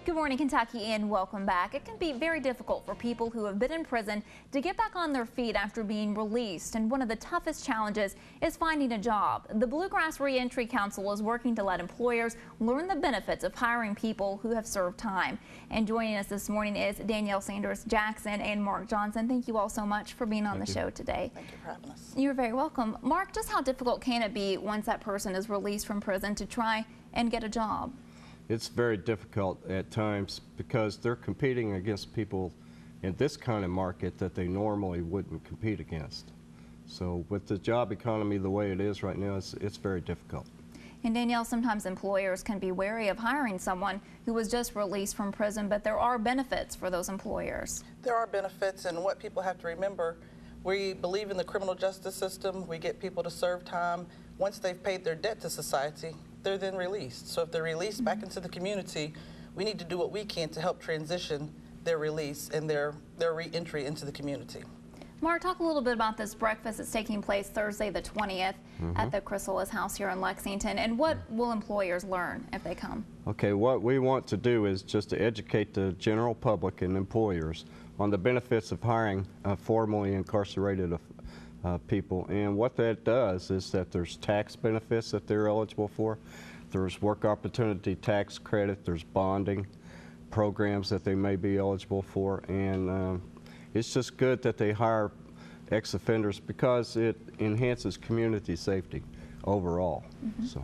Good morning, Kentucky, and welcome back. It can be very difficult for people who have been in prison to get back on their feet after being released, and one of the toughest challenges is finding a job. The Bluegrass Reentry Council is working to let employers learn the benefits of hiring people who have served time. And joining us this morning is Danielle Sanders-Jackson and Mark Johnson. Thank you all so much for being on the show today. Thank you for having us. You're very welcome. Mark, just how difficult can it be once that person is released from prison to try and get a job? It's very difficult at times because they're competing against people in this kind of market that they normally wouldn't compete against. So with the job economy the way it is right now, it's very difficult. And Danielle, sometimes employers can be wary of hiring someone who was just released from prison, but there are benefits for those employers. There are benefits, and what people have to remember, we believe in the criminal justice system. We get people to serve time. Once they've paid their debt to society, they're then released. So if they're released back into the community, we need to do what we can to help transition their release and their re-entry into the community. Mark, talk a little bit about this breakfast that's taking place Thursday the 20th at the Chrysalis house here in Lexington, and what will employers learn if they come? Okay, what we want to do is just to educate the general public and employers on the benefits of hiring formerly incarcerated people, and what that does is that there's tax benefits that they're eligible for, there's work opportunity tax credit, there's bonding programs that they may be eligible for, and it's just good that they hire ex-offenders because it enhances community safety overall. So.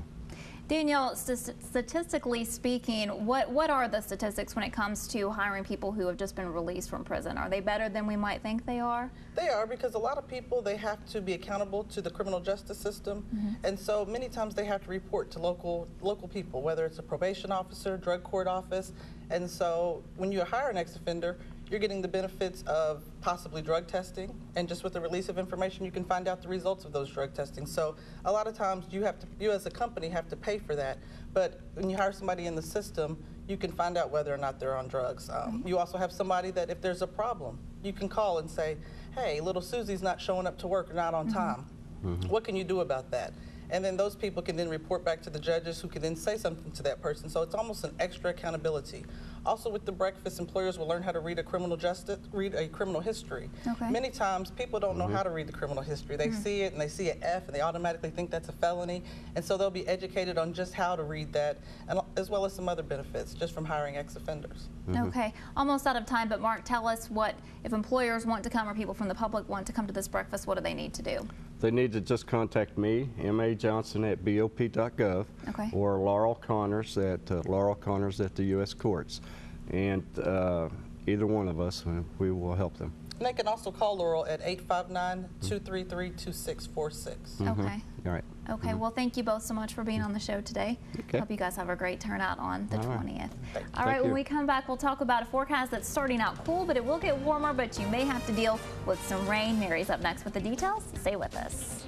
Danielle, statistically speaking, what are the statistics when it comes to hiring people who have just been released from prison? Are they better than we might think they are? They are, because a lot of people, they have to be accountable to the criminal justice system, and so many times they have to report to local people, whether it's a probation officer, drug court office, and so when you hire an ex-offender, you're getting the benefits of possibly drug testing, and just with the release of information, you can find out the results of those drug testing. So a lot of times you as a company have to pay for that, but when you hire somebody in the system, you can find out whether or not they're on drugs. You also have somebody that if there's a problem, you can call and say, hey, little Susie's not showing up to work or not on time. What can you do about that? And then those people can then report back to the judges, who can then say something to that person. So it's almost an extra accountability. Also with the breakfast, employers will learn how to read a criminal history. Okay. Many times people don't know how to read the criminal history. They see it and they see an F and they automatically think that's a felony. And so they'll be educated on just how to read that, and as well as some other benefits just from hiring ex-offenders. Okay, almost out of time, but Mark, tell us what, if employers want to come or people from the public want to come to this breakfast, what do they need to do? They need to just contact me, majohnson@bop.gov, or Laurel Connors at the U.S. Courts. And either one of us, we will help them. And they can also call Laurel at 859-233-2646. Okay. All right. Okay, well, thank you both so much for being on the show today. Hope you guys have a great turnout on the 20th. All right, when we come back, we'll talk about a forecast that's starting out cool, but it will get warmer, but you may have to deal with some rain. Mary's up next with the details. Stay with us.